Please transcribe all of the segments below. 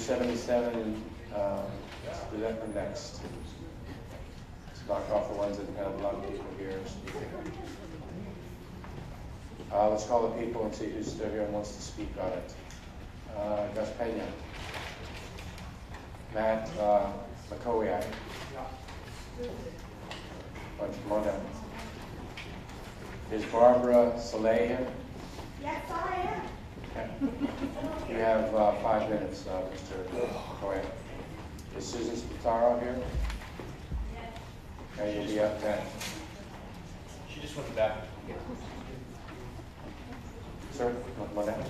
277, do that one next. Let's knock off the ones that have a lot of people here speaking. Let's call the people and see who's still here and wants to speak on it. Gus Pena. Matt McCoy. Bunch more down. Is Barbara Soleil here? Yes, I am. Okay. You have 5 minutes, Mr. McCoy. Is Susan Spataro here? Yes. Okay, you'll be up 10. She just went back. Sir, come on down.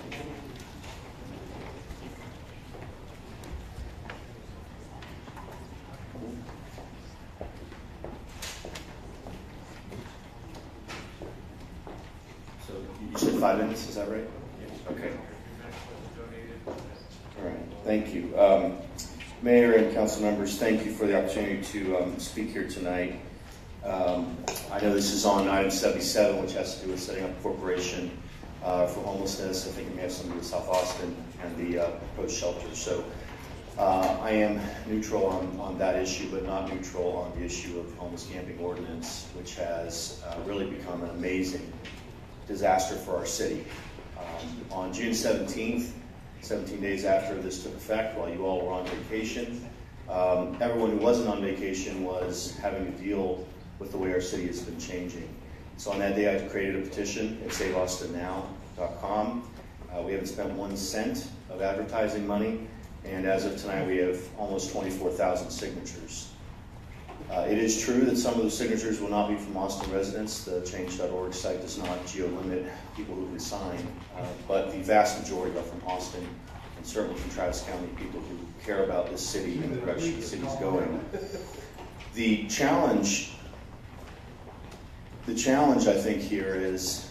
So you said 5 minutes, is that right? Yes. Okay. All right, thank you. Mayor and council members, thank you for the opportunity to speak here tonight. I know this is on item 77, which has to do with setting up a corporation for homelessness. I think we may have somebody with South Austin and the proposed shelter. So I am neutral on that issue, but not neutral on the issue of the homeless camping ordinance, which has really become an amazing disaster for our city. On June 17th, 17 days after this took effect, while you all were on vacation, everyone who wasn't on vacation was having to deal with the way our city has been changing. So on that day, I created a petition at saveaustinnow.com. We haven't spent 1 cent of advertising money, and as of tonight, we have almost 24,000 signatures. It is true that some of those signatures will not be from Austin residents. The change.org site does not geo-limit people who can sign, but the vast majority are from Austin, and certainly from Travis County, people who care about this city and the direction the city's going. The challenge I think here is,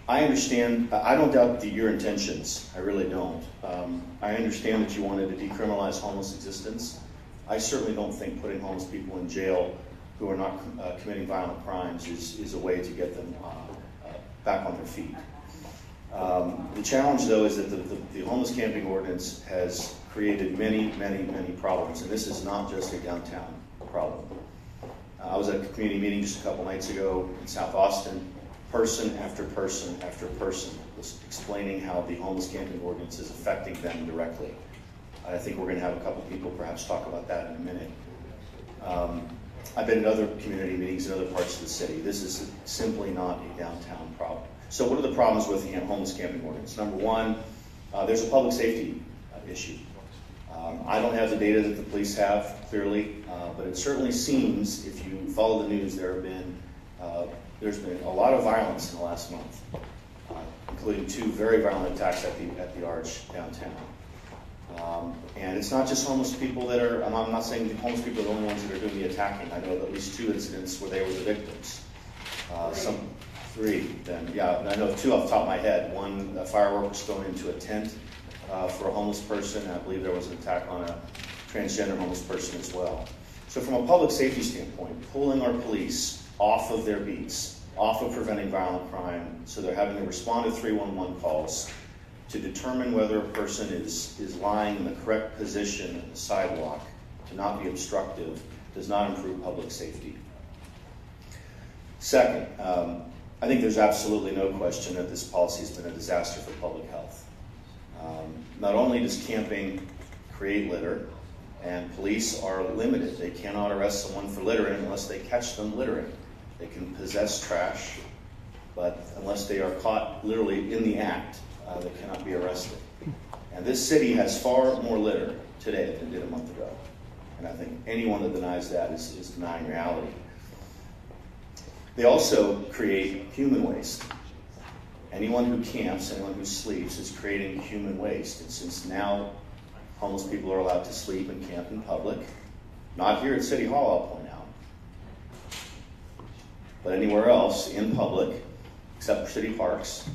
I understand, I don't doubt your intentions, I really don't. I understand that you wanted to decriminalize homeless existence. I certainly don't think putting homeless people in jail who are not committing violent crimes is a way to get them back on their feet. The challenge, though, is that the homeless camping ordinance has created many, many, many problems, and this is not just a downtown problem. I was at a community meeting just a couple nights ago in South Austin. Person after person after person was explaining how the homeless camping ordinance is affecting them directly. I think we're going to have a couple people perhaps talk about that in a minute. I've been in other community meetings in other parts of the city. This is simply not a downtown problem. So what are the problems with the homeless camping ordinance? Number one, there's a public safety issue. I don't have the data that the police have, clearly, but it certainly seems, if you follow the news, there's been a lot of violence in the last month, including 2 very violent attacks at the Arch downtown. And it's not just homeless people that are, I'm not saying the homeless people are the only ones that are doing the attacking. I know of at least 2 incidents where they were the victims. 3 then, yeah, I know of 2 off the top of my head. One, a firework was thrown into a tent for a homeless person, and I believe there was an attack on a transgender homeless person as well. So from a public safety standpoint, pulling our police off of their beats, off of preventing violent crime, so they're having to respond to 311 calls, to determine whether a person is lying in the correct position on the sidewalk to not be obstructive, does not improve public safety. Second, I think there's absolutely no question that this policy has been a disaster for public health. Not only does camping create litter, and police are limited. They cannot arrest someone for littering unless they catch them littering. They can possess trash, but unless they are caught literally in the act, they cannot be arrested. And this city has far more litter today than it did a month ago. And I think anyone that denies that is denying reality. They also create human waste. Anyone who camps, anyone who sleeps is creating human waste. And since now homeless people are allowed to sleep and camp in public, not here at City Hall, I'll point out, but anywhere else in public, except for city parks,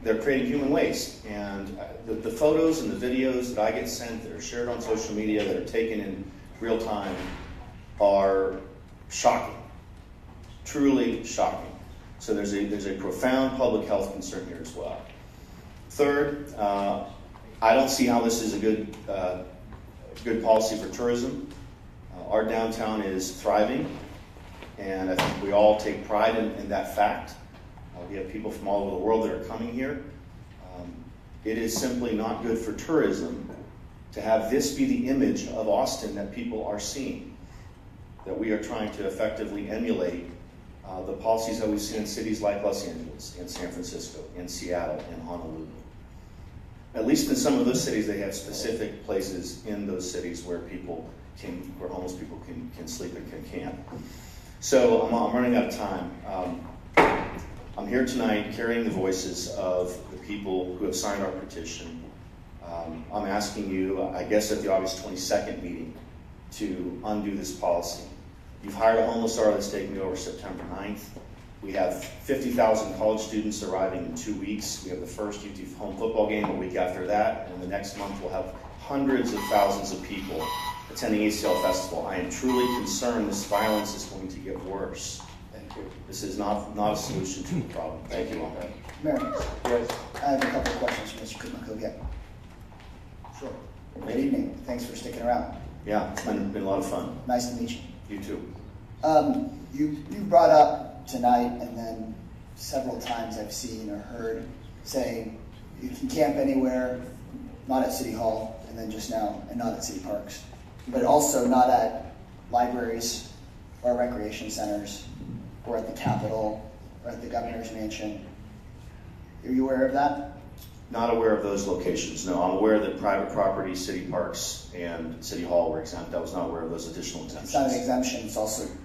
they're creating human waste. And the photos and the videos that I get sent that are shared on social media that are taken in real time are shocking, truly shocking. So there's a profound public health concern here as well. Third, I don't see how this is a good policy for tourism. Our downtown is thriving, and I think we all take pride in that fact. We have people from all over the world that are coming here. It is simply not good for tourism to have this be the image of Austin that people are seeing, that we are trying to effectively emulate the policies that we've seen in cities like Los Angeles, in San Francisco, in Seattle, in Honolulu. At least in some of those cities, they have specific places in those cities where homeless people can sleep and can camp. So I'm running out of time. I'm here tonight carrying the voices of the people who have signed our petition. I'm asking you, I guess at the August 22nd meeting, to undo this policy. You've hired a homeless czar that's taking over September 9th. We have 50,000 college students arriving in 2 weeks. We have the first UT home football game a week after that, and the next month we'll have hundreds of thousands of people attending ACL Festival. I am truly concerned this violence is going to get worse. Thank you. This is not a solution to the problem. Thank you all. Mayor, Yes. I have a couple of questions for Mr. Kumakovic. Sure. Good evening. Thanks for sticking around. Yeah, it's been a lot of fun. Nice to meet you. You too. You brought up tonight, and then several times I've seen or heard saying you can camp anywhere, not at City Hall, and then just now, and not at city parks, but also not at libraries or recreation centers or at the Capitol or at the governor's mansion. Are you aware of that? Not aware of those locations. No, I'm aware that private property, city parks, and City Hall were exempt. I was not aware of those additional exemptions. It's not an exemption,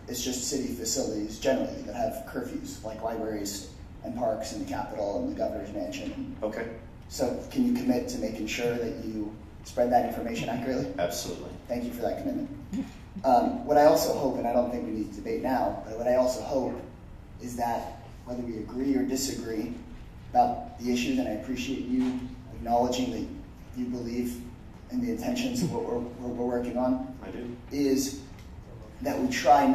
it's just city facilities generally that have curfews, like libraries and parks and the Capitol and the governor's mansion. Okay, So can you commit to making sure that you spread that information accurately? absolutely. Thank you for that commitment. What I also hope, and I don't think we need to debate now, but what I also hope is that whether we agree or disagree about the issues, and I appreciate you acknowledging that you believe in the intentions of what we're working on, I do. is that we try to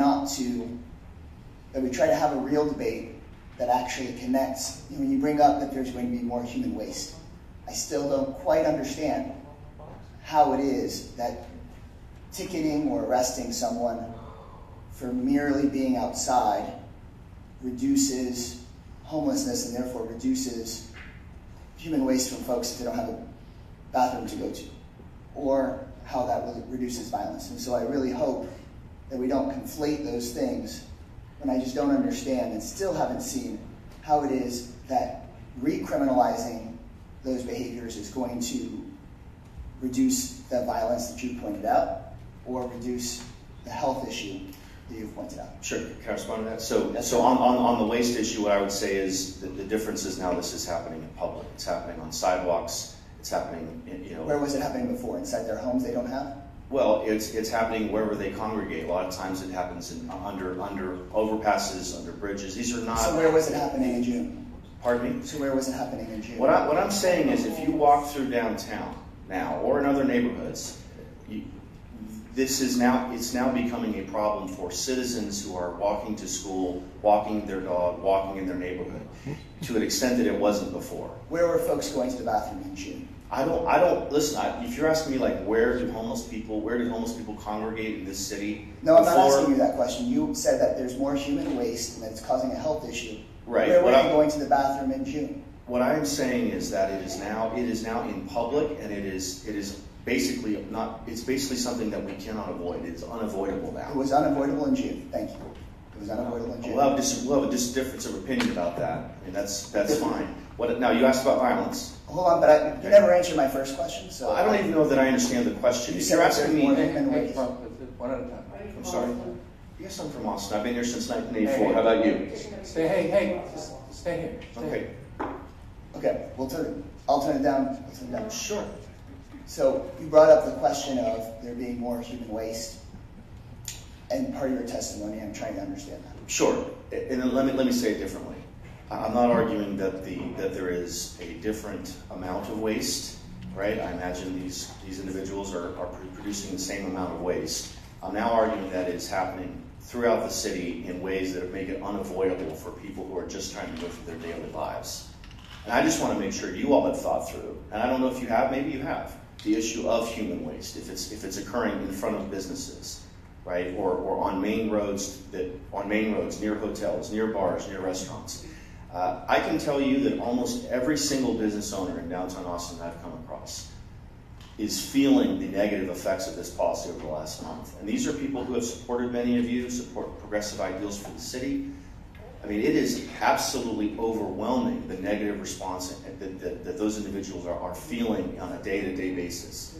have a real debate that actually connects. When you bring up that there's going to be more human waste, I still don't quite understand how it is that ticketing or arresting someone for merely being outside reduces homelessness and therefore reduces human waste from folks if they don't have a bathroom to go to, or how that really reduces violence. And so I really hope that we don't conflate those things when I just don't understand and still haven't seen how it is that recriminalizing those behaviors is going to reduce the violence that you pointed out or reduce the health issue that you've pointed out. Sure, can I respond to that? So on the waste issue, what I would say is that the difference is now this is happening in public. It's happening on sidewalks. It's happening in, Where was it happening before? Inside their homes they don't have? Well, it's happening wherever they congregate. A lot of times it happens under overpasses, under bridges. These are not. So where was it happening in June? Pardon me? So where was it happening in June? What I'm saying is, if you walk through downtown now or in other neighborhoods, it's now becoming a problem for citizens who are walking to school, walking their dog, walking in their neighborhood, to an extent that it wasn't before. Where were folks going to the bathroom in June? I don't listen. If you're asking me like where did homeless people congregate in this city? No, I'm not asking you that question. You said that there's more human waste and that it's causing a health issue. Right. Where were they going to the bathroom in June? What I am saying is that it is now in public, and it is basically not. It's basically something that we cannot avoid. It is unavoidable now. It was unavoidable in June. Thank you. It was unavoidable in June. We'll have a difference of opinion about that. I mean, that's fine. Now you asked about violence. Hold on, but you never answered my first question. So I don't even know that I understand the question. You If said you're that asking there's more me, human waste. One at a time. I'm sorry. Yes, I'm from Austin. I've been here since 1984. How about you? Hey, stay here. Okay. Okay, I'll turn it down. Sure. So you brought up the question of there being more human waste, and part of your testimony, I'm trying to understand that. Sure. And then let me say it differently. I'm not arguing that there is a different amount of waste, right? I imagine these individuals are producing the same amount of waste. I'm now arguing that it's happening throughout the city in ways that make it unavoidable for people who are just trying to go through their daily lives. And I just want to make sure you all have thought through, and I don't know if you have, maybe you have, the issue of human waste, if it's occurring in front of businesses, right, or on main roads near hotels, near bars, near restaurants. I can tell you that almost every single business owner in downtown Austin that I've come across is feeling the negative effects of this policy over the last month. And these are people who have supported many of you, support progressive ideals for the city. I mean, it is absolutely overwhelming, the negative response that those individuals are feeling on a day-to-day basis.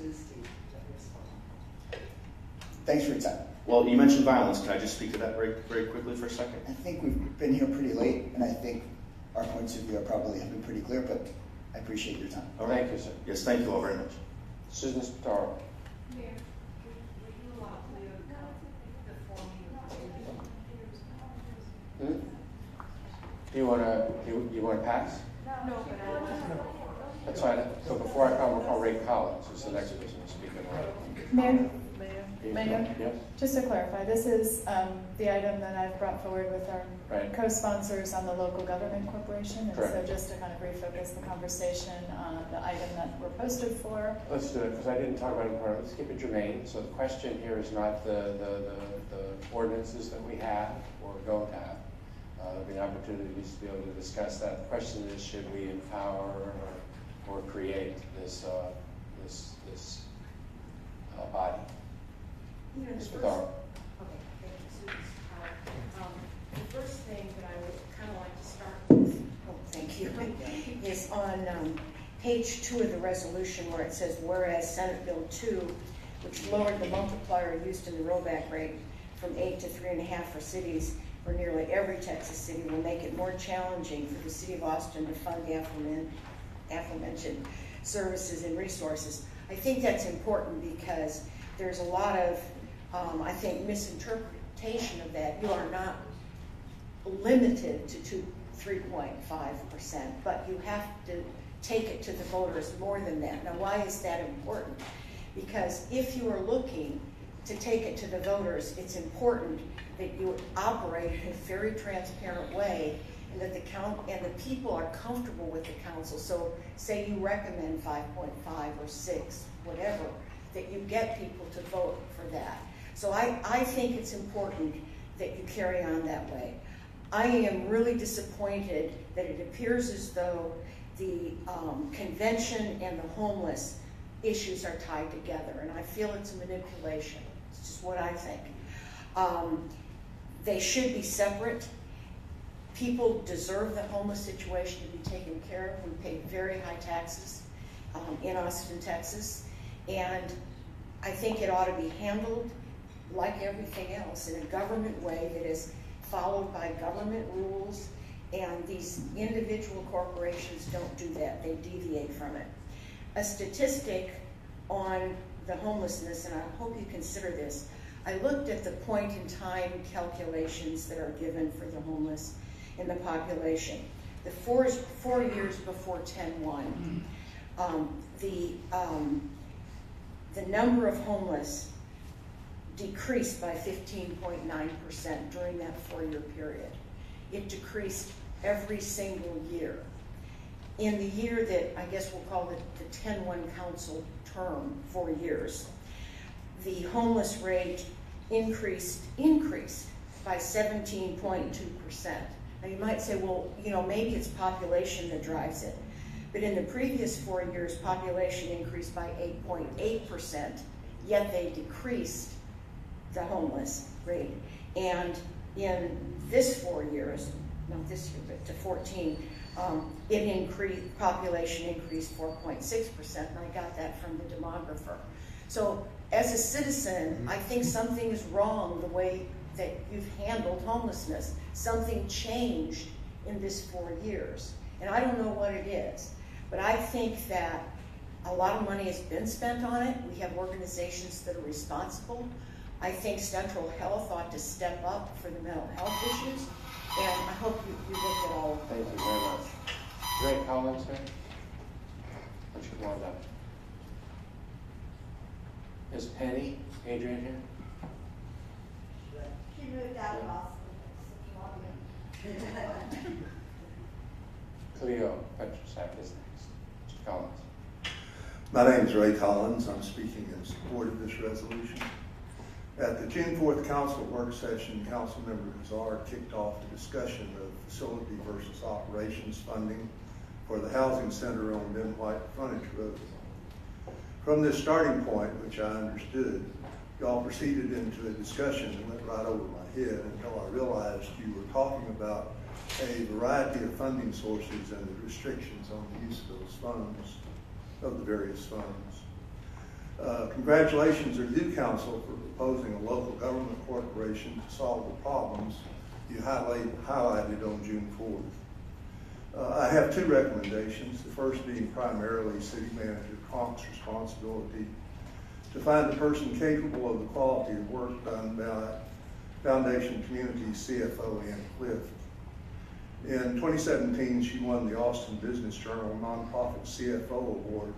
Thanks for your time. Well, you mentioned violence. Can I just speak to that very, very quickly for a second? I think we've been here pretty late, and I think our points of view are probably have been pretty clear, but I appreciate your time. All right. Thank you, sir. Yes, thank you all very much. Susan Spataro. Mayor, would you allow Leo to come before me? You wanna pass? No, but I That's fine. So before I come, I'll Ray Collins, who's the next person to speak. Mayor, Mayor? Yes? just to clarify, this is the item that I've brought forward with our Right. co-sponsors on the local government corporation. And so Correct. just to kind of refocus the conversation on the item that we're posted for. Let's do it, because I didn't talk about it in part. Let's keep it germane. So the question here is not the ordinances that we have or don't have. There'll be opportunities to be able to discuss that. The question is, should we empower or create this body? You know, Ms. the Spataro. Okay, thank you, Susan Spataro. The first thing that I would kind of like to start with, thank you, is on page 2 of the resolution where it says, whereas Senate Bill 2, which lowered the multiplier used in the rollback rate from 8 to 3.5 for cities, for nearly every Texas city, will make it more challenging for the city of Austin to fund the aforementioned services and resources. I think that's important because there's a lot of, I think, misinterpretation of that. You are not limited to 3.5%, but you have to take it to the voters more than that. Now, why is that important? Because if you are looking to take it to the voters, it's important that you operate in a very transparent way and that the people are comfortable with the council. So say you recommend 5.5 or 6, whatever, that you get people to vote for that. So I think it's important that you carry on that way. I am really disappointed that it appears as though the convention and the homeless issues are tied together, and I feel it's a manipulation. It's just what I think. They should be separate. People deserve the homeless situation to be taken care of. We pay very high taxes in Austin, Texas, and I think it ought to be handled like everything else in a government way that is followed by government rules, and these individual corporations don't do that. They deviate from it. A statistic on the homelessness, and I hope you consider this, I looked at the point in time calculations that are given for the homeless in the population. The 4 years before 10-1, the number of homeless decreased by 15.9% during that 4-year period. It decreased every single year. In the year that I guess we'll call the 10-1 council term, 4 years, the homeless rate increased by 17.2%. Now you might say, well, maybe it's population that drives it. But in the previous 4 years, population increased by 8.8%, yet they decreased the homeless rate. And in this 4 years, not this year, but to 14, population increased 4.6%, and I got that from the demographer. So as a citizen, I think something is wrong the way that you've handled homelessness. Something changed in this 4 years, and I don't know what it is, but I think that a lot of money has been spent on it. We have organizations that are responsible. I think Central Health ought to step up for the mental health issues, and I hope you look at all of them. Thank you very much. Ray Collins, here. Why don't you come on down? Is Penny, Adrian here? She moved out of Austin. Cleo Petrosak is next. Mr. Collins. My name is Ray Collins. I'm speaking in support of this resolution. At the June 4th council work session, Councilmember Kazar kicked off a discussion of facility versus operations funding for the housing center on Ben White Frontage Road. From this starting point, which I understood, y'all proceeded into a discussion that went right over my head until I realized you were talking about a variety of funding sources and the restrictions on the use of those funds, of the various funds. Congratulations are due, Council, for proposing a local government corporation to solve the problems you highlighted on June 4th. I have two recommendations, the first being primarily City Manager Conk's responsibility to find a person capable of the quality of work done by Foundation Community's CFO, Ann Clift. In 2017, she won the Austin Business Journal Nonprofit CFO Award.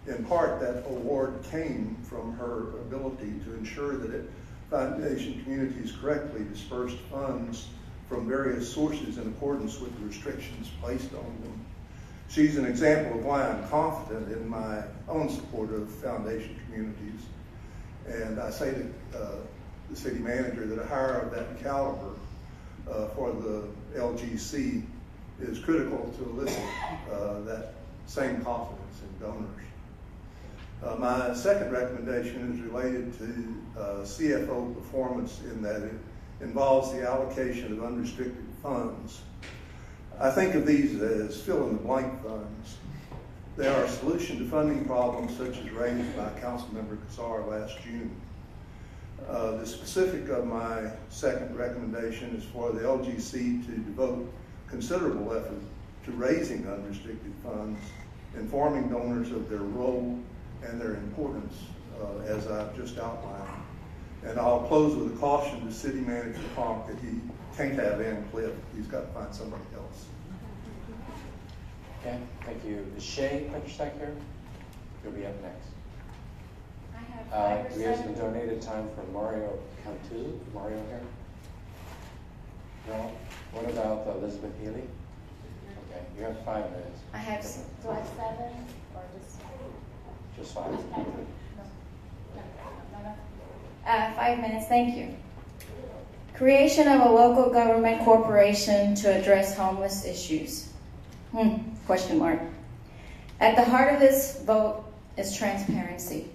In part, that award came from her ability to ensure that Foundation Communities correctly dispersed funds from various sources in accordance with the restrictions placed on them. She's an example of why I'm confident in my own support of Foundation Communities. And I say to the city manager that a hire of that caliber for the LGC is critical to elicit that same confidence in donors. My second recommendation is related to CFO performance in that it involves the allocation of unrestricted funds. I think of these as fill-in-the-blank funds. They are a solution to funding problems such as raised by Councilmember Kazar last June. The specific of my second recommendation is for the LGC to devote considerable effort to raising unrestricted funds, informing donors of their role and their importance, as I've just outlined. And I'll close with a caution to City Manager Conk that he can't have Ann Cliff. He's got to find somebody else. Okay, thank you. Is Shay Petrosak here? You'll be up next. I have 5 or We have 7. some donated time for Mario Cantu. Mario here? No? What about Elizabeth Healy? Okay, you have 5 minutes. I have, do I have 7 or Just 5. no. 5 minutes, thank you. Creation of a local government corporation to address homeless issues. Question mark. At the heart of this vote is transparency.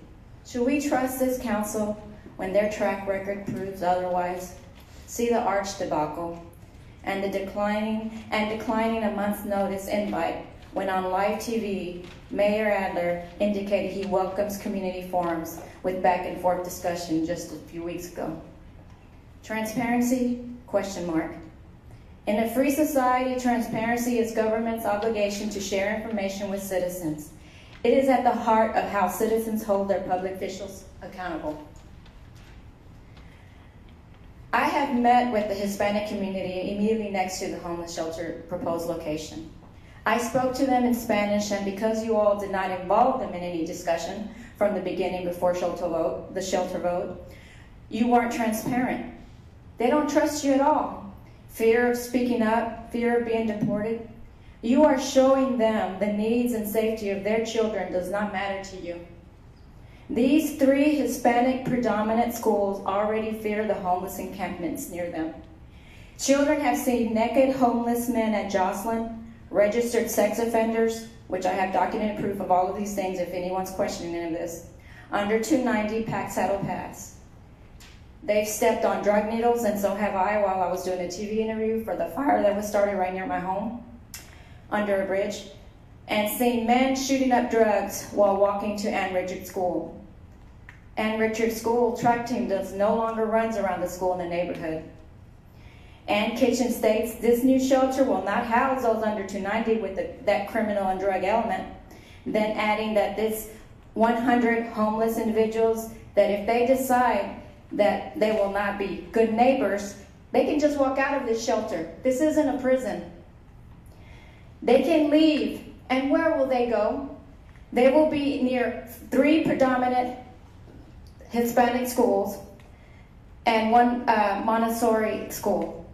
Should we trust this council when their track record proves otherwise? See the Arch debacle and declining a month's notice invite when on live TV, Mayor Adler indicated he welcomes community forums with back and forth discussion just a few weeks ago. Transparency? Question mark. In a free society, transparency is government's obligation to share information with citizens. It is at the heart of how citizens hold their public officials accountable. I have met with the Hispanic community immediately next to the homeless shelter proposed location. I spoke to them in Spanish, and because you all did not involve them in any discussion from the beginning before the shelter vote, you weren't transparent. They don't trust you at all. Fear of speaking up, fear of being deported. You are showing them the needs and safety of their children does not matter to you. These 3 Hispanic predominant schools already fear the homeless encampments near them. Children have seen naked homeless men at Jocelyn, registered sex offenders, which I have documented proof of all of these things if anyone's questioning any of this, under 290 Pack Saddle Pass. They've stepped on drug needles, and so have I while I was doing a TV interview for the fire that was started right near my home, under a bridge, and seen men shooting up drugs while walking to Ann Richards School. Ann Richards School track team no longer runs around the school in the neighborhood. Ann Kitchen states this new shelter will not house those under 290 with that criminal and drug element, then adding that this 100 homeless individuals, that if they decide that they will not be good neighbors, they can just walk out of this shelter. This isn't a prison. They can leave, and where will they go? They will be near 3 predominant Hispanic schools and 1 Montessori school,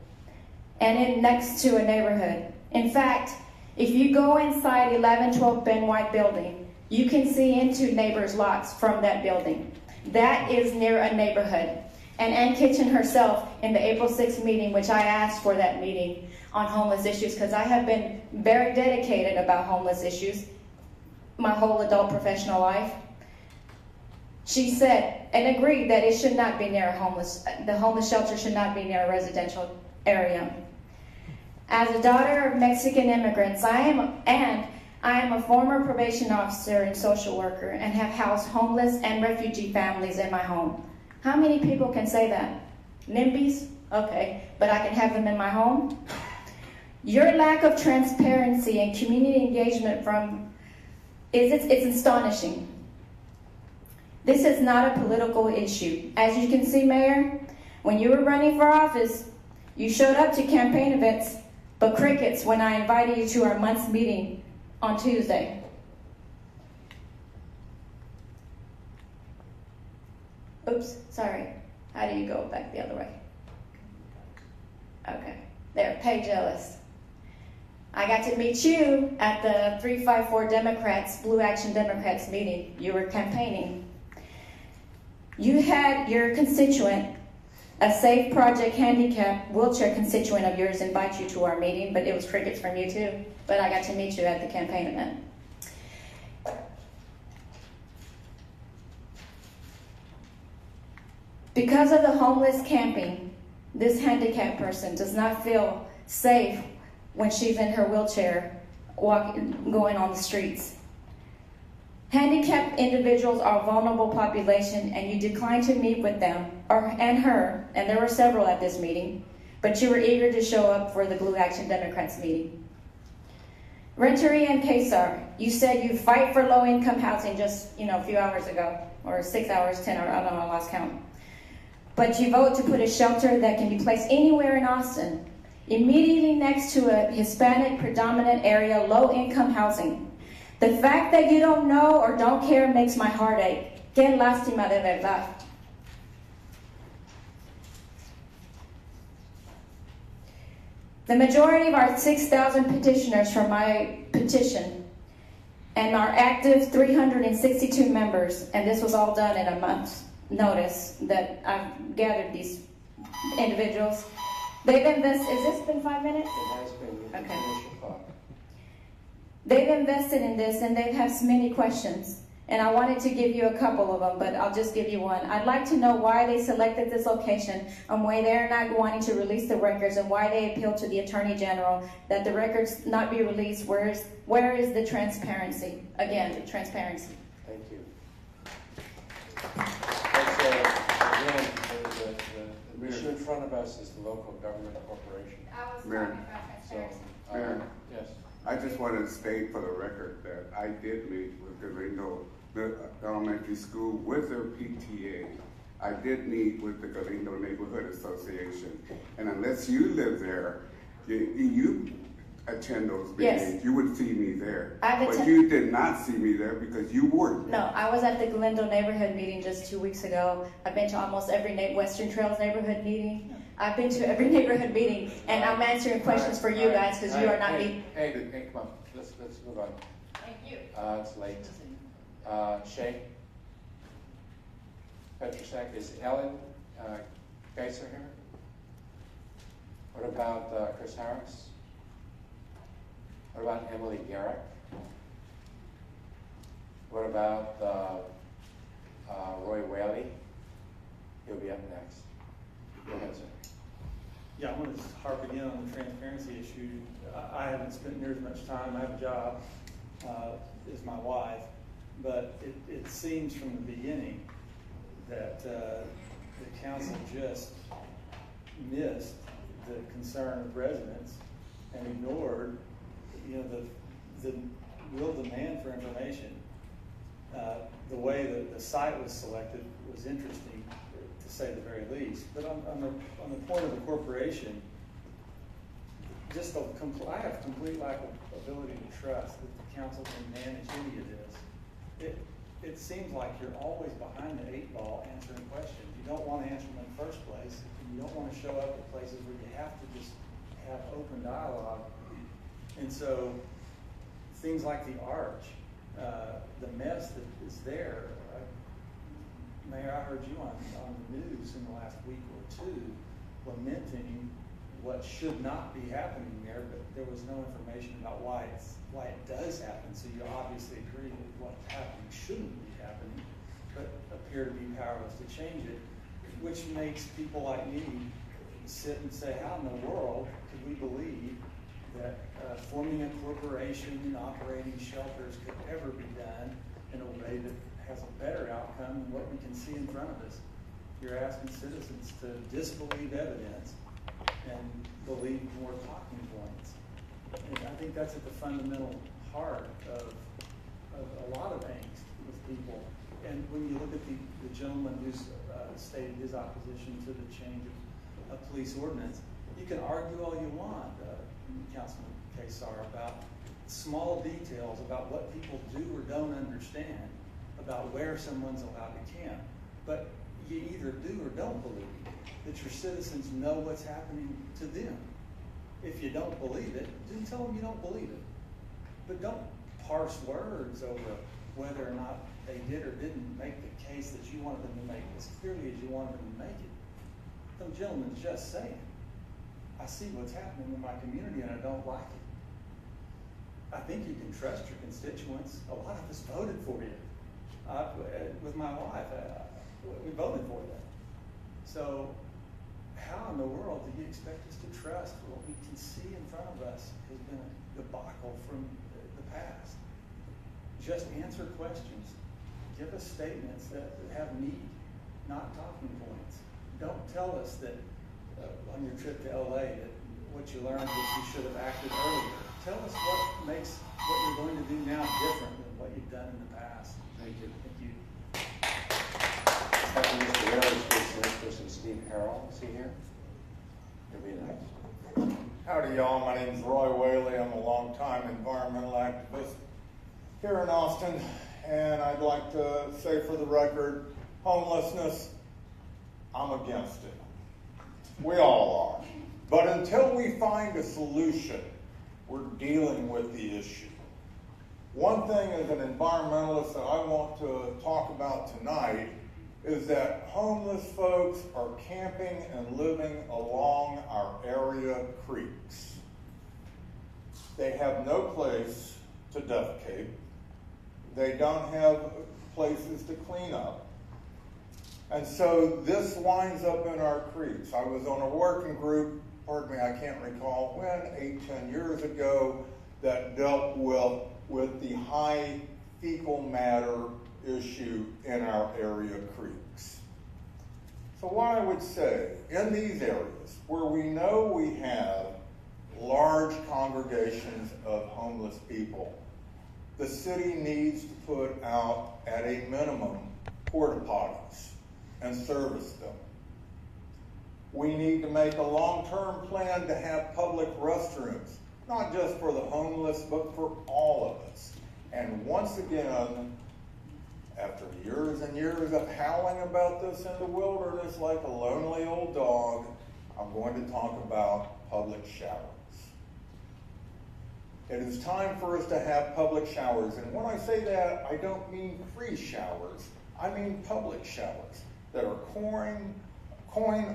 and next to a neighborhood. In fact, If you go inside 1112 Ben White building, you can see into neighbors' lots from that building. That is near a neighborhood. And Ann Kitchen herself, in the April 6th meeting, which I asked for that meeting on homeless issues, because I have been very dedicated about homeless issues my whole adult professional life. She said and agreed that it should not be near the homeless shelter should not be near a residential area. As a daughter of Mexican immigrants, I am a former probation officer and social worker and have housed homeless and refugee families in my home. How many people can say that? NIMBYs? Okay, but I can have them in my home? Your lack of transparency and community engagement it's astonishing. This is not a political issue. As you can see, Mayor, when you were running for office, you showed up to campaign events, but crickets when I invited you to our month's meeting on Tuesday. Oops, sorry. How do you go back the other way? Okay, there, Page Ellis. I got to meet you at the 354 Democrats, Blue Action Democrats meeting. You were campaigning. You had your constituent, a Safe Project handicap wheelchair constituent of yours, invite you to our meeting, but it was crickets from you too. But I got to meet you at the campaign event. Because of the homeless camping, this handicapped person does not feel safe when she's in her wheelchair going on the streets. Handicapped individuals are a vulnerable population, and you declined to meet with them and her, and there were several at this meeting, but you were eager to show up for the Blue Action Democrats meeting. Renteria and Kesar, you said you fight for low-income housing just a few hours ago, or 6 hours, 10 hours, I don't know, I lost count. But you vote to put a shelter that can be placed anywhere in Austin, immediately next to a Hispanic predominant area, low-income housing. The fact that you don't know or don't care makes my heart ache. Qué lástima de verdad. The majority of our 6,000 petitioners for my petition and our active 362 members, and this was all done in a month's notice that I've gathered these individuals. They've invested, has this been 5 minutes? It has been. Okay. Initial thought. They've invested in this and they have many questions. And I wanted to give you a couple of them, but I'll just give you one. I'd like to know why they selected this location and why they're not wanting to release the records and why they appealed to the Attorney General that the records not be released. Where is the transparency? Again, the transparency. Thank you. Again, the issue in front of us is the local government corporation. I was Mayor. talking about So, transparency. yes. I just want to state for the record that I did meet with Galindo Elementary School with their PTA. I did meet with the Galindo Neighborhood Association. And unless you live there, you attend those meetings, Yes. you would see me there. I've But atten- you did not see me there because you weren't there. No, I was at the Galindo neighborhood meeting just 2 weeks ago. I've been to almost every Western Trails neighborhood meeting. I've been to every neighborhood meeting, and I'm answering questions for you guys because you are not me. Hey, come on. Let's move on. Thank you. It's late. Shay? Petrusek, is Ellen Geiser here? What about Chris Harris? What about Emily Garrick? What about Roy Whaley? He'll be up next. Go ahead, sir. Yeah, I want to harp again on the transparency issue. I haven't spent near as much time. I have a job, as my wife, but it seems from the beginning that the council just missed the concern of residents and ignored, the real demand for information. The way that the site was selected was interesting, to say the very least. But on the point of the corporation, I have complete lack of ability to trust that the council can manage any of this. It seems like you're always behind the 8 ball answering questions. You don't want to answer them in the first place, and you don't want to show up at places where you have to just have open dialogue. And so things like the arch, the mess that is there. Mayor, I heard you on the news in the last week or two lamenting what should not be happening there, but there was no information about why it does happen. So you obviously agree that what's happening shouldn't be happening, but appear to be powerless to change it, which makes people like me sit and say, how in the world could we believe that forming a corporation and operating shelters could ever be done in a way that has a better outcome than what we can see in front of us? You're asking citizens to disbelieve evidence and believe more talking points. And I think that's at the fundamental heart of a lot of angst with people. And when you look at the gentleman who's stated his opposition to the change of a police ordinance, you can argue all you want, Councilman Kesar, about small details about what people do or don't understand about where someone's allowed to camp. But you either do or don't believe that your citizens know what's happening to them. If you don't believe it, then tell them you don't believe it. But don't parse words over whether or not they did or didn't make the case that you wanted them to make as clearly as you wanted them to make it. Some gentleman's just saying, I see what's happening in my community and I don't like it. I think you can trust your constituents. A lot of us voted for you. With my wife, we voted for them. So how in the world do you expect us to trust what we can see in front of us has been a debacle from the past? Just answer questions. Give us statements that have meat, not talking points. Don't tell us that on your trip to LA that what you learned was you should have acted earlier. Tell us what makes what you're going to do now different than what you've done in the past. Thank you. Thank you. After Mr. Whaley speaks, the next person is Steve Harrell. Is he here? It'd be nice. Howdy, y'all. My name's Roy Whaley. I'm a longtime environmental activist here in Austin, and I'd like to say for the record, homelessness, I'm against it. We all are. But until we find a solution, we're dealing with the issue. One thing as an environmentalist that I want to talk about tonight is that homeless folks are camping and living along our area creeks. They have no place to defecate. They don't have places to clean up. And so this winds up in our creeks. I was on a working group, pardon me, I can't recall when, 8-10 years ago, that dealt with the high fecal matter issue in our area creeks. So what I would say, in these areas where we know we have large congregations of homeless people, the city needs to put out, at a minimum, porta potties and service them. We need to make a long-term plan to have public restrooms, not just for the homeless, but for all of us. And once again, after years and years of howling about this in the wilderness like a lonely old dog, I'm going to talk about public showers. It is time for us to have public showers. And when I say that, I don't mean free showers. I mean public showers that are coin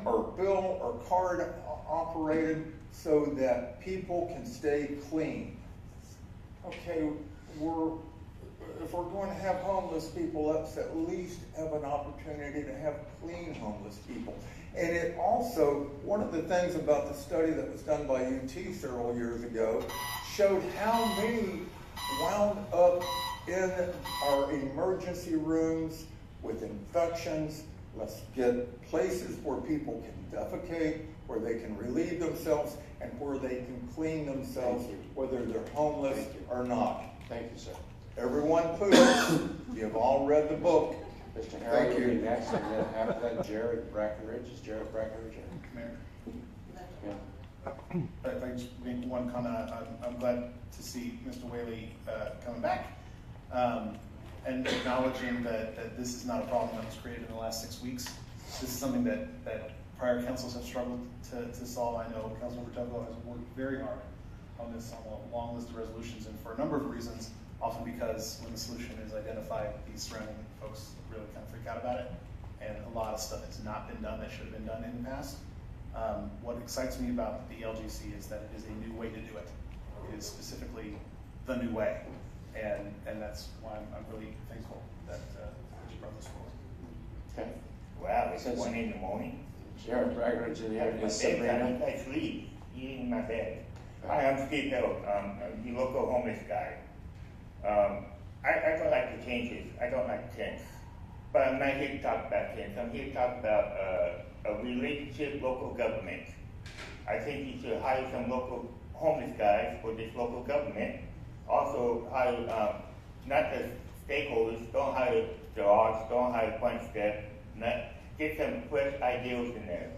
or bill or card operated so that people can stay clean. Okay, if we're going to have homeless people, let's at least have an opportunity to have clean homeless people. And it also, one of the things about the study that was done by UT several years ago showed how many wound up in our emergency rooms with infections. Let's get places where people can defecate, where they can relieve themselves, and where they can clean themselves, whether they're homeless or not. Thank you, sir. Everyone poops. You've all read the book. Mr. Harrell, you'll be next, and then after that, Jared Brackenridge. Is Jared Brackenridge here? Mayor. Yeah. If I just make one comment, I'm glad to see Mr. Whaley coming back and acknowledging that this is not a problem that was created in the last 6 weeks. This is something that prior councils have struggled to solve. I know Councilmember Tugwell has worked very hard on this on a long list of resolutions, and for a number of reasons. Often because when the solution is identified, these surrounding folks really kind of freak out about it, and a lot of stuff has not been done that should have been done in the past. What excites me about the LGC is that it is a new way to do it. It is specifically the new way, and that's why I'm really thankful that you brought this forward. Okay. Wow, it's 1 in the morning. Sheriff Breckenridge, do you have any My Sabrina? bedtime, I sleep, you in my bed. Hi, I'm Steve Hill, the local homeless guy. I don't like the changes. I don't like tents. But I'm not here to talk about tents. I'm here to talk about a relationship local government. I think you should hire some local homeless guys for this local government. Also hire not just stakeholders, don't hire the arts, don't hire punch step. Get some fresh ideas in there.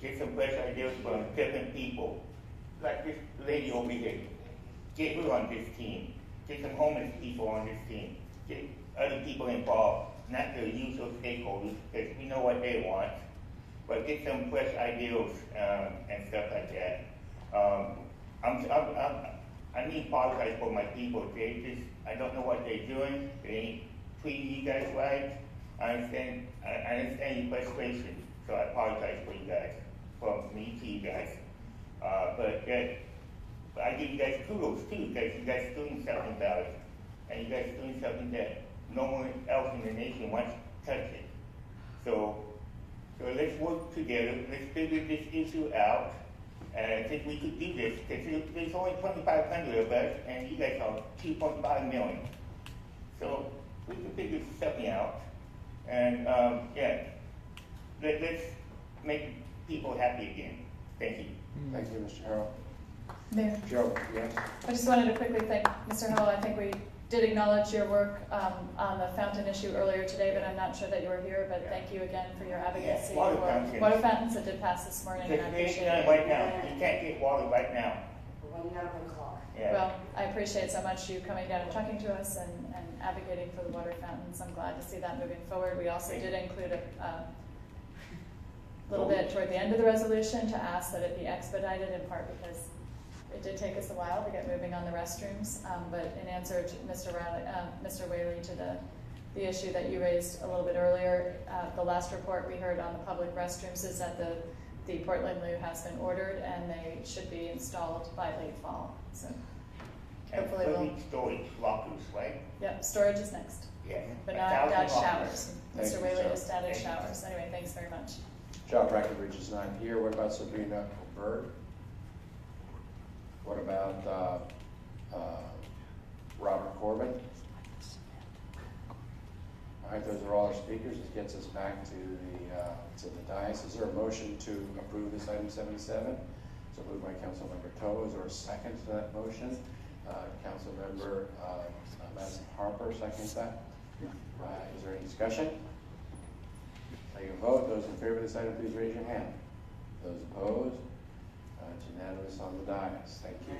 Get some fresh ideas from different people. Like this lady over here. Get her on this team. Get some homeless people on this team. Get other people involved, not the usual stakeholders, because we know what they want. But get some fresh ideas and stuff like that. I need to apologize for my people. I don't know what they're doing. They ain't treating you guys right. I understand your frustration, so I apologize for you guys, from me to you guys. But I give you guys kudos too, because you guys are doing something about it. And you guys are doing something that no one else in the nation wants to touch it. So let's work together, let's figure this issue out. And I think we could do this, because there's only 2,500 of us, and you guys are 2.5 million. So we can figure something out. And let's make people happy again. Thank you. Thank you, Mr. Harrell. Mayor, Joe, yes? I just wanted to quickly thank Mr. Hull. I think we did acknowledge your work on the fountain issue earlier today, but I'm not sure that you were here. But thank you again for your advocacy. Water for fountains. water fountains that did pass this morning, and I appreciate it. Right now, you can't get water right now. We're running out of a car. Yeah. Well, I appreciate so much you coming down and talking to us and advocating for the water fountains. I'm glad to see that moving forward. We also did include a little bit toward the end of the resolution to ask that it be expedited, in part because it did take us a while to get moving on the restrooms. But in answer to Mr. Whaley, to the issue that you raised a little bit earlier, the last report we heard on the public restrooms is that the Portland Loo has been ordered and they should be installed by late fall. So hopefully we'll. Storage lockers, right? Yep, storage is next. Yeah. But not 1,000 showers. Thank Mr. you, Whaley Joe. just added showers. Anyway, thanks very much. Joe Breckenridge is not here. What about Sabrina Bird? What about Robert Corbin? All right, those are all our speakers. This gets us back to the dais. Is there a motion to approve this item 77? So moved by Councilmember Toe. Is there a second to that motion? Councilmember Madison Harper seconds that. Is there any discussion? Take a vote. Those in favor of this item, please raise your hand. Those opposed? It's unanimous on the dais. Thank you.